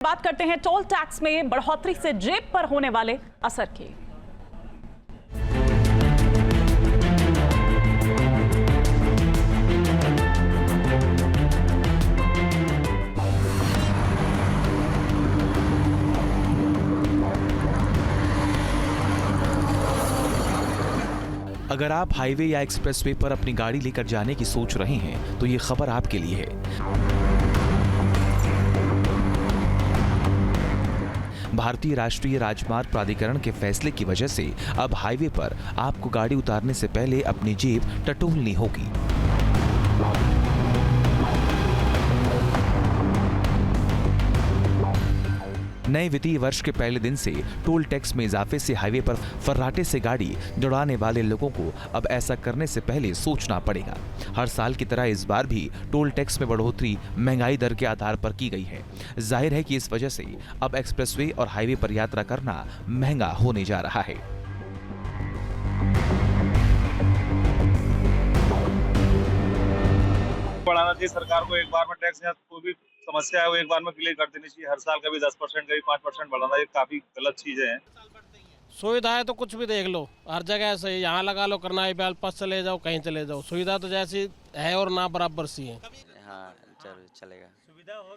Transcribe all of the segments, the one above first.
बात करते हैं टोल टैक्स में बढ़ोतरी से जेब पर होने वाले असर की। अगर आप हाईवे या एक्सप्रेसवे पर अपनी गाड़ी लेकर जाने की सोच रहे हैं तो ये खबर आपके लिए है। भारतीय राष्ट्रीय राजमार्ग प्राधिकरण के फैसले की वजह से अब हाईवे पर आपको गाड़ी उतारने से पहले अपनी जेब टटोलनी होगी। नए वित्तीय वर्ष के पहले दिन से टोल टैक्स में इजाफे से हाईवे पर फर्राटे से गाड़ी दौड़ाने वाले लोगों को अब ऐसा करने से पहले सोचना पड़ेगा। हर साल की तरह इस बार भी टोल टैक्स में बढ़ोतरी महंगाई दर के आधार पर की गई है। जाहिर है कि इस वजह से अब एक्सप्रेसवे और हाईवे पर यात्रा करना महंगा होने जा रहा है। बढ़ाना चाहिए सरकार को, एक बार में टैक्स या कोई भी समस्या है वो एक बार में क्लियर कर देनी चाहिए। हर साल कभी 10% कभी 5% बढ़ाना, ये काफी गलत चीजें हैं। सुविधाएं तो कुछ भी देख लो, हर जगह ऐसे ही, यहाँ लगा लो, करनाई बैल पास चले जाओ, कहीं चले जाओ, सुविधा तो जैसी है और ना बराबर सी है। हाँ चलेगा,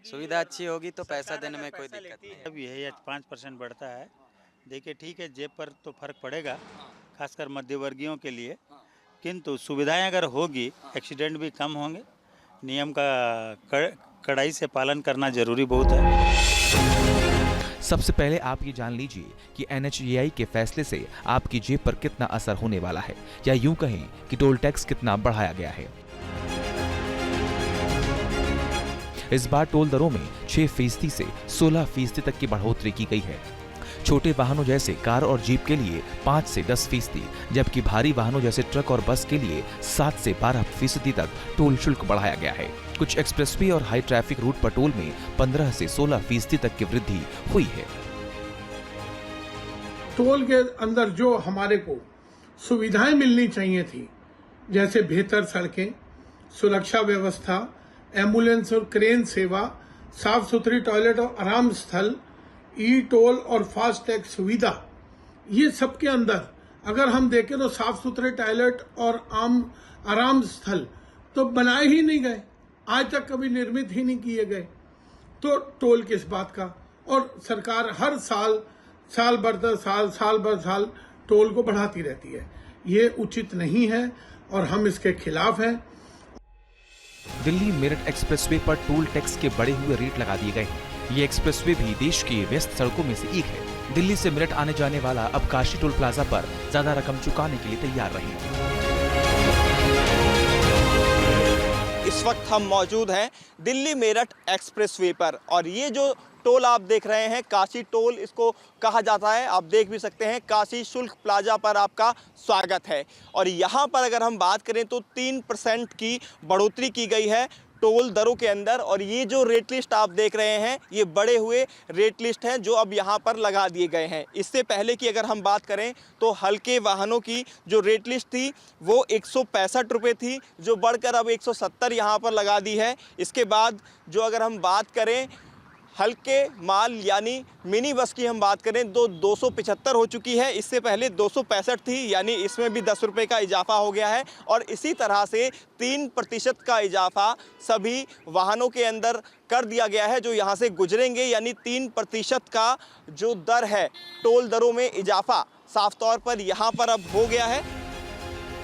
सुविधा अच्छी होगी तो पैसा देने में कोई दिक्कत नहीं है। अब यही 5% बढ़ता है, देखिए ठीक है, जेब पर तो फर्क पड़ेगा खासकर मध्यवर्गीयों के लिए, किंतु सुविधाएं अगर होगी एक्सीडेंट भी कम होंगे। नियम का कड़ाई से पालन करना जरूरी बहुत है। सबसे पहले आप ये जान लीजिए कि NHAI के फैसले से आपकी जेब पर कितना असर होने वाला है, या यूं कहें कि टोल टैक्स कितना बढ़ाया गया है। इस बार टोल दरों में 6% से 16% तक की बढ़ोतरी की गई है। छोटे वाहनों जैसे कार और जीप के लिए 5 से 10%, जबकि भारी वाहनों जैसे ट्रक और बस के लिए 7 से 12% तक टोल शुल्क बढ़ाया गया है। कुछ एक्सप्रेसवे और हाई ट्रैफिक रूट पर टोल में 15 से 16% तक की वृद्धि हुई है। टोल के अंदर जो हमारे को सुविधाएं मिलनी चाहिए थी, जैसे बेहतर सड़कें, सुरक्षा व्यवस्था, एम्बुलेंस और क्रेन सेवा, साफ सुथरी टॉयलेट और आराम स्थल, ई टोल और फास्ट टैग सुविधा, ये सब के अंदर अगर हम देखें तो साफ सुथरे टॉयलेट और आराम स्थल तो बनाए ही नहीं गए, आज तक कभी निर्मित ही नहीं किए गए। तो टोल किस बात का? और सरकार हर साल भर साल टोल को बढ़ाती रहती है। ये उचित नहीं है और हम इसके खिलाफ हैं। दिल्ली मेरठ एक्सप्रेसवे पर टोल टैक्स के बढ़े हुए रेट लगा दिए गए हैं। ये एक्सप्रेसवे भी देश की व्यस्त सड़कों में से एक है। दिल्ली से मेरठ आने जाने वाला अब काशी टोल प्लाजा पर ज्यादा रकम चुकाने के लिए तैयार रहे। इस वक्त हम मौजूद हैं दिल्ली मेरठ एक्सप्रेसवे पर, और ये जो टोल आप देख रहे हैं, काशी टोल इसको कहा जाता है। आप देख भी सकते हैं, काशी शुल्क प्लाजा पर आपका स्वागत है। और यहाँ पर अगर हम बात करें तो 3% की बढ़ोतरी की गई है टोल दरों के अंदर। और ये जो रेट लिस्ट आप देख रहे हैं, ये बड़े हुए रेट लिस्ट हैं जो अब यहाँ पर लगा दिए गए हैं। इससे पहले की अगर हम बात करें तो हल्के वाहनों की जो रेट लिस्ट थी वो 165 रुपये थी, जो बढ़कर अब 170 यहाँ पर लगा दी है। इसके बाद जो अगर हम बात करें हल्के माल यानी मिनी बस की हम बात करें तो 275 हो चुकी है। इससे पहले 265 थी, यानी इसमें भी 10 रुपये का इजाफा हो गया है। और इसी तरह से 3% का इजाफा सभी वाहनों के अंदर कर दिया गया है जो यहाँ से गुजरेंगे, यानी 3% का जो दर है टोल दरों में इजाफा साफ तौर पर यहाँ पर अब हो गया है।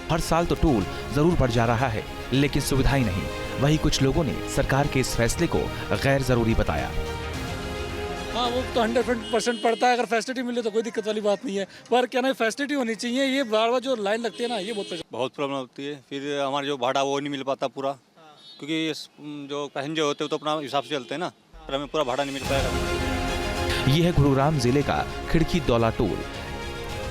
हर साल तो टोल जरूर बढ़ जा रहा है, लेकिन सुविधाएं नहीं। वही कुछ लोगों ने सरकार के इस फैसले को गैर जरूरी बताया। हाँ, वो तो 100% पड़ता है, अगर फैसिलिटी मिले तो कोई दिक्कत वाली बात नहीं है, पर क्या ना फैसिलिटी होनी चाहिए। ये बार बार जो लाइन लगती है ना, ये बहुत प्रॉब्लम होती है। फिर हमारा जो भाड़ा वो नहीं मिल पाता पूरा, क्योंकि जो पैसेंजर होते हैं तो अपना हिसाब से चलते हैं ना, पर हमें पूरा भाड़ा नहीं मिल पाएगा। ये है गुरुग्राम जिले का खिड़की दौला टोल।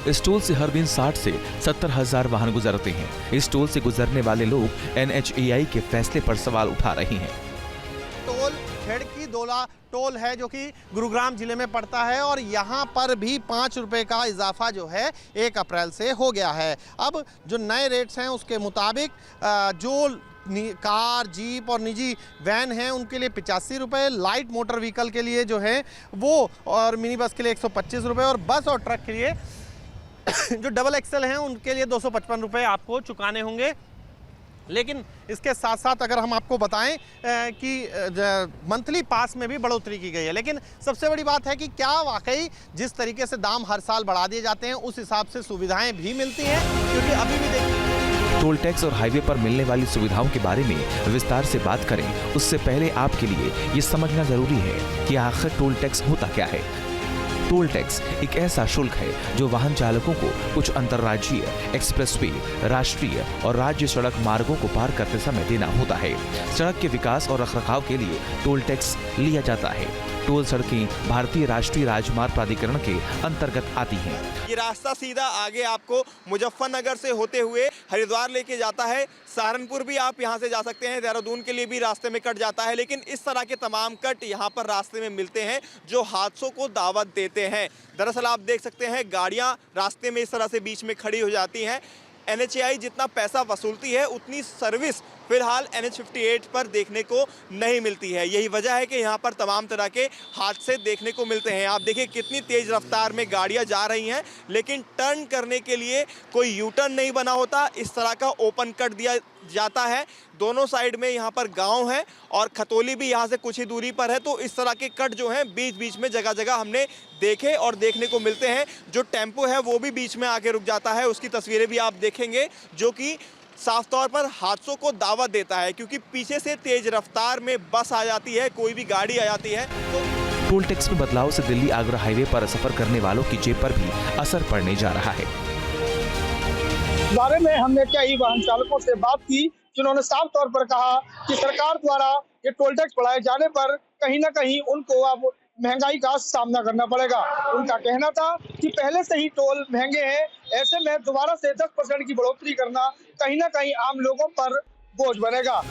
इस टोल से हर दिन 60 से 70 हजार वाहन गुजरते हैं। इस टोल से गुजरने वाले लोग NHAI के फैसले पर सवाल उठा रहे हैं। टोल खिड़की दौला टोल है जो कि गुरुग्राम जिले में पड़ता है, और यहाँ पर भी 5 रुपए का इजाफा जो है 1 अप्रैल से हो गया है। अब जो नए रेट्स हैं उसके मुताबिक जो कार, जीप और निजी वैन हैं उनके लिए 85 रुपये, लाइट मोटर व्हीकल के लिए जो है वो और मिनी बस के लिए 125 रुपये और बस और ट्रक के लिए जो डबल एक्सल हैं उनके लिए 255 रुपये आपको चुकाने होंगे। लेकिन इसके साथ साथ अगर हम आपको बताएं कि मंथली पास में भी बढ़ोतरी की गई है, लेकिन सबसे बड़ी बात है कि क्या वाकई जिस तरीके से दाम हर साल बढ़ा दिए जाते हैं उस हिसाब से सुविधाएं भी मिलती हैं? क्योंकि अभी भी देखिए टोल टैक्स और हाईवे पर मिलने वाली सुविधाओं के बारे में विस्तार से बात करें उससे पहले आपके लिए ये समझना जरूरी है कि आखिर टोल टैक्स होता क्या है। टोल टैक्स एक ऐसा शुल्क है जो वाहन चालकों को कुछ अंतर्राज्यीय, एक्सप्रेसवे, राष्ट्रीय और राज्य सड़क मार्गों को पार करते समय देना होता है। सड़क के विकास और रखरखाव के लिए टोल टैक्स लिया जाता है। टोल सड़कें भारतीय राष्ट्रीय राजमार्ग प्राधिकरण के अंतर्गत आती हैं। ये रास्ता सीधा आगे आपको मुजफ्फरनगर से होते हुए हरिद्वार लेके जाता है। सहारनपुर भी आप यहाँ से जा सकते हैं, देहरादून के लिए भी रास्ते में कट जाता है। लेकिन इस तरह के तमाम कट यहाँ पर रास्ते में मिलते हैं जो हादसों को दावत देते हैं। दरअसल आप देख सकते हैं गाड़ियाँ रास्ते में इस तरह से बीच में खड़ी हो जाती हैं। NHAI जितना पैसा वसूलती है उतनी सर्विस फिलहाल NH58 पर देखने को नहीं मिलती है। यही वजह है कि यहाँ पर तमाम तरह के हादसे देखने को मिलते हैं। आप देखिए कितनी तेज़ रफ्तार में गाड़ियाँ जा रही हैं, लेकिन टर्न करने के लिए कोई यू टर्न नहीं बना होता। इस तरह का ओपन कट दिया जाता है। दोनों साइड में यहाँ पर गांव है और खतौली भी यहाँ से कुछ ही दूरी पर है। तो इस तरह के कट जो हैं बीच बीच में जगह जगह हमने देखे और देखने को मिलते हैं। जो टेम्पो है वो भी बीच में आके रुक जाता है, उसकी तस्वीरें भी आप देखेंगे, जो कि साफ तौर पर हादसों को दावत देता है, क्योंकि पीछे से तेज रफ्तार में बस आ जाती है, कोई भी गाड़ी आ जाती है। तो टोल टैक्स में बदलाव से दिल्ली आगरा हाईवे पर सफर करने वालों की जेब पर भी असर पड़ने जा रहा है। इस बारे में हमने कई वाहन चालकों से बात की, जिन्होंने साफ तौर पर कहा कि सरकार द्वारा ये टोल टैक्स बढ़ाए जाने पर कहीं ना कहीं उनको अब महंगाई का सामना करना पड़ेगा। उनका कहना था कि पहले से ही टोल महंगे हैं, ऐसे में दोबारा से 10% की बढ़ोतरी करना कहीं ना कहीं आम लोगों पर बोझ बनेगा।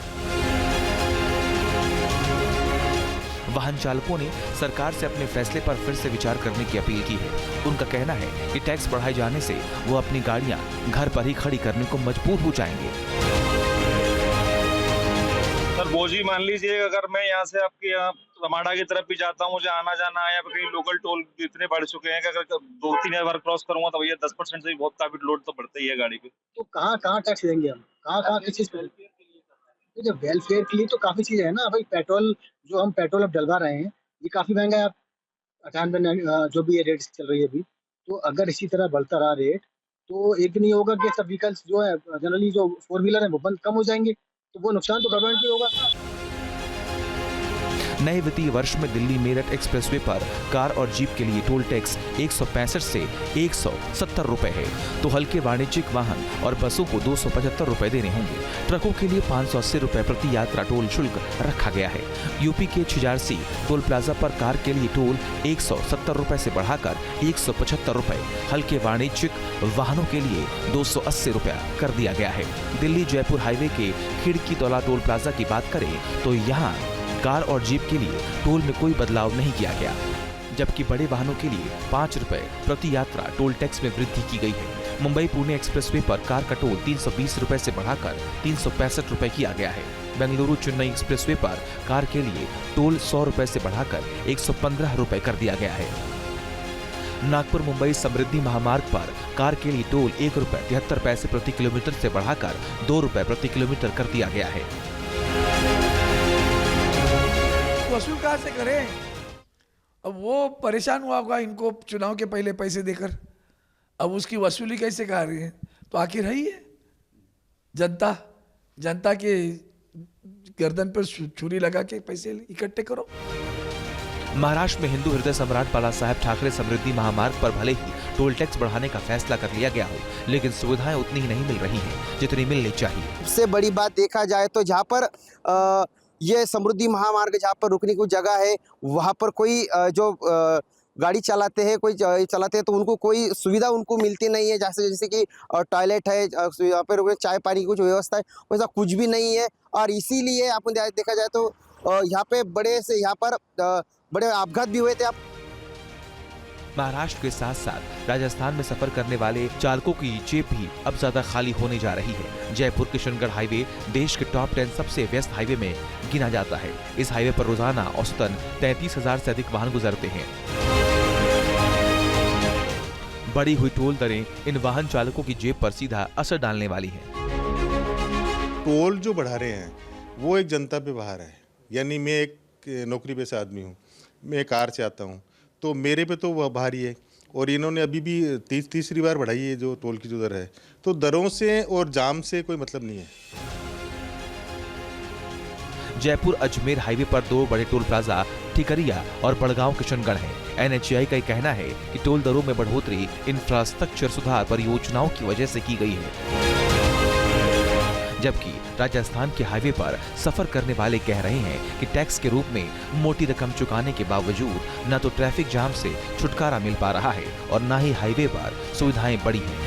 वाहन चालकों ने सरकार से अपने फैसले पर फिर से विचार करने की अपील की है। उनका कहना है कि टैक्स बढ़ाए जाने से वो अपनी गाड़ियां घर पर ही खड़ी करने को मजबूर हो जाएंगे। सर बोझ ही मान लीजिए, अगर मैं यहाँ से आपके यहाँ रमाडा की तरफ भी जाता हूँ, मुझे आना जाना है, या फिर कहीं लोकल टोल इतने बढ़ चुके हैं कि अगर 2-3 बार क्रॉस करूंगा तो भैया 10% से भी बहुत काफी लोड तो बढ़ता ही है गाड़ी पे। तो कहाँ टैक्स देंगे हम, कहाँ किस चीज पर? तो वेलफेयर के लिए तो काफी चीजें है ना भाई। पेट्रोल जो हम पेट्रोल अब डलवा रहे हैं ये काफी महंगा है। 98 जो भी ये रेट चल रही है अभी, तो अगर इसी तरह बढ़ता रहा रेट तो एक दिन ये होगा कि सब व्हीकल्स जो है जनरली जो 4 व्हीलर है वो बंद कम हो जाएंगे, तो वो नुकसान तो गवर्नमेंट भी होगा। नए वित्तीय वर्ष में दिल्ली मेरठ एक्सप्रेसवे पर कार और जीप के लिए टोल टैक्स 165 से 170 रुपए है, तो हल्के वाणिज्यिक वाहन और बसों को 275 रुपए देने होंगे। ट्रकों के लिए 580 रुपए प्रति यात्रा टोल शुल्क रखा गया है। यूपी के छिजारसी टोल प्लाजा पर कार के लिए टोल 170 रुपए से बढ़ाकर 175 रुपए, हल्के वाणिज्यिक वाहनों के लिए 280 रुपया कर दिया गया है। दिल्ली जयपुर हाईवे के खिड़की तौला टोल प्लाजा की बात करें तो यहाँ कार और जीप के लिए टोल में कोई बदलाव नहीं किया गया, जबकि बड़े वाहनों के लिए 5 रुपए प्रति यात्रा टोल टैक्स में वृद्धि की गई है। मुंबई पुणे एक्सप्रेसवे पर कार का टोल 320 रुपए से बढ़ाकर 365 रुपए किया गया है। बेंगलुरु चेन्नई एक्सप्रेसवे पर कार के लिए टोल 100 रुपए से बढ़ाकर 115 रुपए कर दिया गया है। नागपुर मुंबई समृद्धि महामार्ग पर कार के लिए टोल 1 रुपए 73 पैसे प्रति किलोमीटर से बढ़ाकर 2 रुपए प्रति किलोमीटर कर दिया गया है। वसूल कहाँ से करें? अब वो परेशान हुआ होगा इनको चुनाव के पहले पैसे देकर, अब उसकी वसूली कैसे कर रही है? तो आखिर है ही है जनता के गर्दन पर छुरी लगा के पैसे इकट्ठे करो। महाराष्ट्र में हिंदू हृदय सम्राट बाला साहेब ठाकरे समृद्धि महामार्ग पर भले ही टोल टैक्स बढ़ाने का फैसला कर लिया गया हो, लेकिन सुविधाएं उतनी ही नहीं मिल रही हैं जितनी मिलनी चाहिए। सबसे बड़ी बात देखा जाए तो जहाँ पर ये समृद्धि महामार्ग जहाँ पर रुकने की जगह है, वहाँ पर कोई जो गाड़ी चलाते हैं तो उनको कोई सुविधा उनको मिलती नहीं है। जैसे कि टॉयलेट है, यहाँ पर चाय पानी की कुछ व्यवस्था है, वैसा कुछ भी नहीं है। और इसीलिए आपको देखा जाए तो यहाँ पे बड़े अपघात भी हुए थे। महाराष्ट्र के साथ साथ राजस्थान में सफर करने वाले चालकों की जेब भी अब ज्यादा खाली होने जा रही है। जयपुर किशनगढ़ हाईवे देश के टॉप 10 सबसे व्यस्त हाईवे में गिना जाता है। इस हाईवे पर रोजाना औसतन 33,000 से अधिक वाहन गुजरते हैं। बढ़ी हुई टोल दरें इन वाहन चालकों की जेब पर सीधा असर डालने वाली हैं। टोल जो बढ़ा रहे हैं वो एक जनता पे बाहर है। यानी मैं एक नौकरी पेशा आदमी हूँ, मैं कार से आता हूँ, तो मेरे पे तो वह भारी है। और इन्होंने अभी भी तीसरी बार बढ़ाई है जो टोल की जो दर है। तो दरों से और जाम से कोई मतलब नहीं है। जयपुर अजमेर हाईवे पर 2 बड़े टोल प्लाजा ठिकरिया और बड़गांव किशनगढ़ हैं। NHAI का कहना है कि टोल दरों में बढ़ोतरी इंफ्रास्ट्रक्चर सुधार परियोजनाओं की वजह से की गई है, जबकि राजस्थान के हाईवे पर सफर करने वाले कह रहे हैं कि टैक्स के रूप में मोटी रकम चुकाने के बावजूद न तो ट्रैफिक जाम से छुटकारा मिल पा रहा है और न ही हाईवे पर सुविधाएं बढ़ी हैं।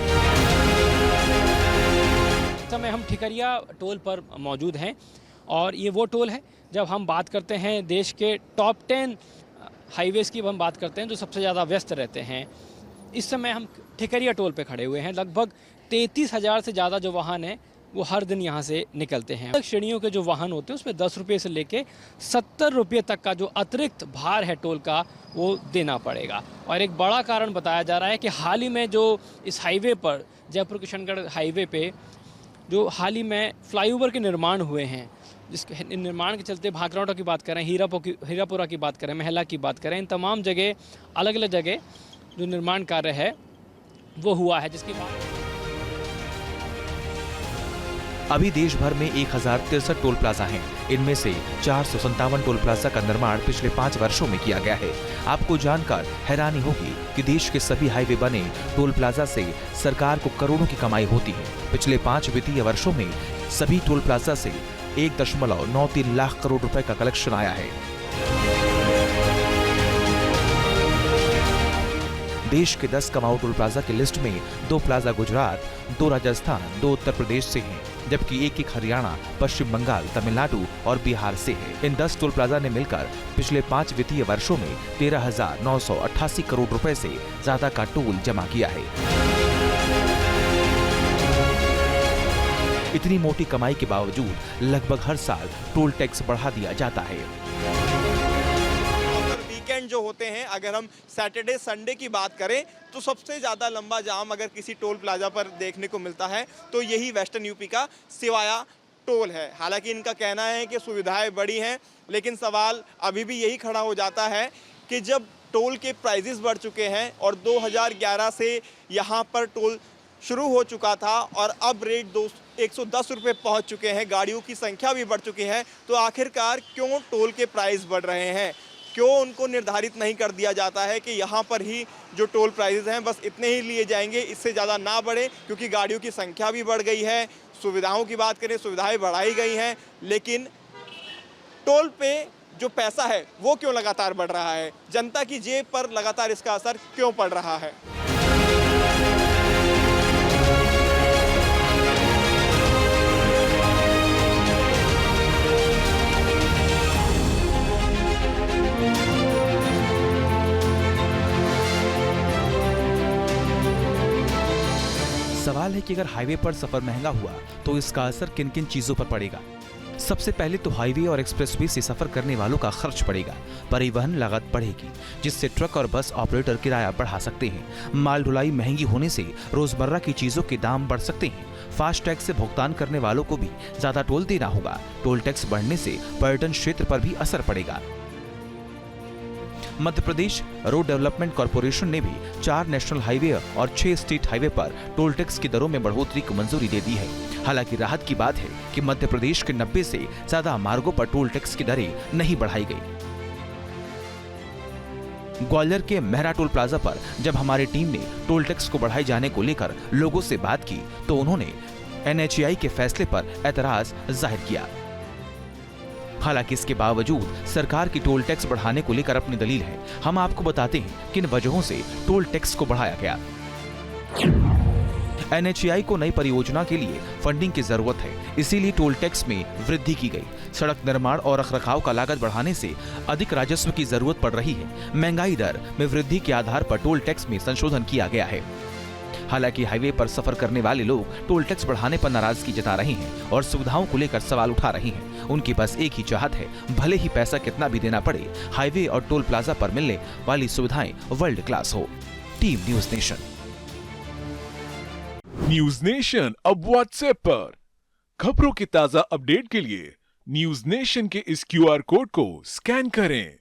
इस समय हम ठिकरिया टोल पर मौजूद हैं और ये वो टोल है, जब हम बात करते हैं देश के टॉप 10 हाईवेज की हम बात करते हैं जो सबसे ज़्यादा व्यस्त रहते हैं। इस समय हम ठिकरिया टोल पे खड़े हुए हैं। लगभग 33,000 से ज़्यादा जो वाहन हैं वो हर दिन यहाँ से निकलते हैं। श्रेणियों के जो वाहन होते हैं उसमें 10 रुपये से लेके 70 रुपये तक का जो अतिरिक्त भार है टोल का वो देना पड़ेगा। और एक बड़ा कारण बताया जा रहा है कि हाल ही में जो इस हाईवे पर जयपुर किशनगढ़ हाईवे पे जो हाल ही में फ्लाईओवर के निर्माण हुए हैं, जिसके निर्माण के चलते भाखरौटा की बात करें, हीरापुरा की बात करें, महला की बात करें, इन तमाम जगह अलग अलग जगह जो निर्माण कार्य है वो हुआ है, जिसकी बात अभी देश भर में 1063 टोल प्लाजा हैं। इनमें से 457 टोल प्लाजा का निर्माण पिछले 5 वर्षों में किया गया है। आपको जानकर हैरानी होगी कि देश के सभी हाईवे बने टोल प्लाजा से सरकार को करोड़ों की कमाई होती है। पिछले 5 वित्तीय वर्षों में सभी टोल प्लाजा से 1.93 लाख करोड़ रुपए का कलेक्शन आया है। देश के 10 कमाऊ टोल प्लाजा की लिस्ट में 2 प्लाजा गुजरात, 2 राजस्थान, 2 उत्तर प्रदेश से हैं, जबकि एक हरियाणा, पश्चिम बंगाल, तमिलनाडु और बिहार से है। इन 10 टोल प्लाजा ने मिलकर पिछले 5 वित्तीय वर्षों में 13,988 करोड़ रुपए से ज्यादा का टोल जमा किया है। इतनी मोटी कमाई के बावजूद लगभग हर साल टोल टैक्स बढ़ा दिया जाता है। वीकेंड जो होते हैं, अगर हम सैटरडे संडे की बात करें तो सबसे ज़्यादा लंबा जाम अगर किसी टोल प्लाजा पर देखने को मिलता है तो यही वेस्टर्न यूपी का सिवाया टोल है। हालांकि इनका कहना है कि सुविधाएं बढ़ी हैं, लेकिन सवाल अभी भी यही खड़ा हो जाता है कि जब टोल के प्राइजेस बढ़ चुके हैं और 2011 से यहाँ पर टोल शुरू हो चुका था और अब रेट 110 रुपये पहुँच चुके हैं, गाड़ियों की संख्या भी बढ़ चुकी है, तो आखिरकार क्यों टोल के प्राइस बढ़ रहे हैं? क्यों उनको निर्धारित नहीं कर दिया जाता है कि यहाँ पर ही जो टोल प्राइजेस हैं बस इतने ही लिए जाएंगे, इससे ज़्यादा ना बढ़े, क्योंकि गाड़ियों की संख्या भी बढ़ गई है। सुविधाओं की बात करें, सुविधाएं बढ़ाई गई हैं, लेकिन टोल पे जो पैसा है वो क्यों लगातार बढ़ रहा है? जनता की जेब पर लगातार इसका असर क्यों पड़ रहा है? सवाल है कि अगर हाईवे पर सफर महंगा हुआ तो इसका असर किन किन चीजों पर पड़ेगा। सबसे पहले तो हाईवे और एक्सप्रेसवे से सफर करने वालों का खर्च बढ़ेगा। परिवहन लागत बढ़ेगी, जिससे ट्रक और बस ऑपरेटर किराया बढ़ा सकते हैं। माल ढुलाई महंगी होने से रोजमर्रा की चीजों के दाम बढ़ सकते हैं। फास्ट टैग से भुगतान करने वालों को भी ज्यादा टोल देना होगा। टोल टैक्स बढ़ने से पर्यटन क्षेत्र पर भी असर पड़ेगा। Madhya Pradesh road development corporation ने भी 4 नेशनल हाईवे और 6 स्टेट हाईवे पर टोल टैक्स की दरों में बढ़ोतरी को मंजूरी दे दी है। हालांकि राहत की बात है कि मध्य प्रदेश के 90 से ज्यादा मार्गों पर टोल टैक्स की दरें नहीं बढ़ाई गई। ग्वालियर के मेहरा टोल प्लाजा पर जब हमारी टीम ने टोल टैक्स को बढ़ाए जाने को लेकर लोगों से बात की तो उन्होंने NHAI के फैसले पर एतराज जाहिर किया। हालांकि इसके बावजूद सरकार की टोल टैक्स बढ़ाने को लेकर अपनी दलील है। हम आपको बताते हैं किन वजहों से टोल टैक्स को बढ़ाया गया। NHAI को नई परियोजना के लिए फंडिंग की जरूरत है, इसीलिए टोल टैक्स में वृद्धि की गई। सड़क निर्माण और रखरखाव का लागत बढ़ाने से अधिक राजस्व की जरूरत पड़ रही है। महंगाई दर में वृद्धि के आधार पर टोल टैक्स में संशोधन किया गया है। हालांकि हाईवे पर सफर करने वाले लोग टोल टैक्स बढ़ाने पर नाराजगी जता रहे हैं और सुविधाओं को लेकर सवाल उठा रहे हैं। उनकी बस एक ही चाहत है, भले ही पैसा कितना भी देना पड़े, हाईवे और टोल प्लाजा पर मिलने वाली सुविधाएं वर्ल्ड क्लास हो। Team news nation. News nation अब व्हाट्सएप पर खबरों के ताजा अपडेट के लिए न्यूज नेशन के इस QR कोड को स्कैन करें।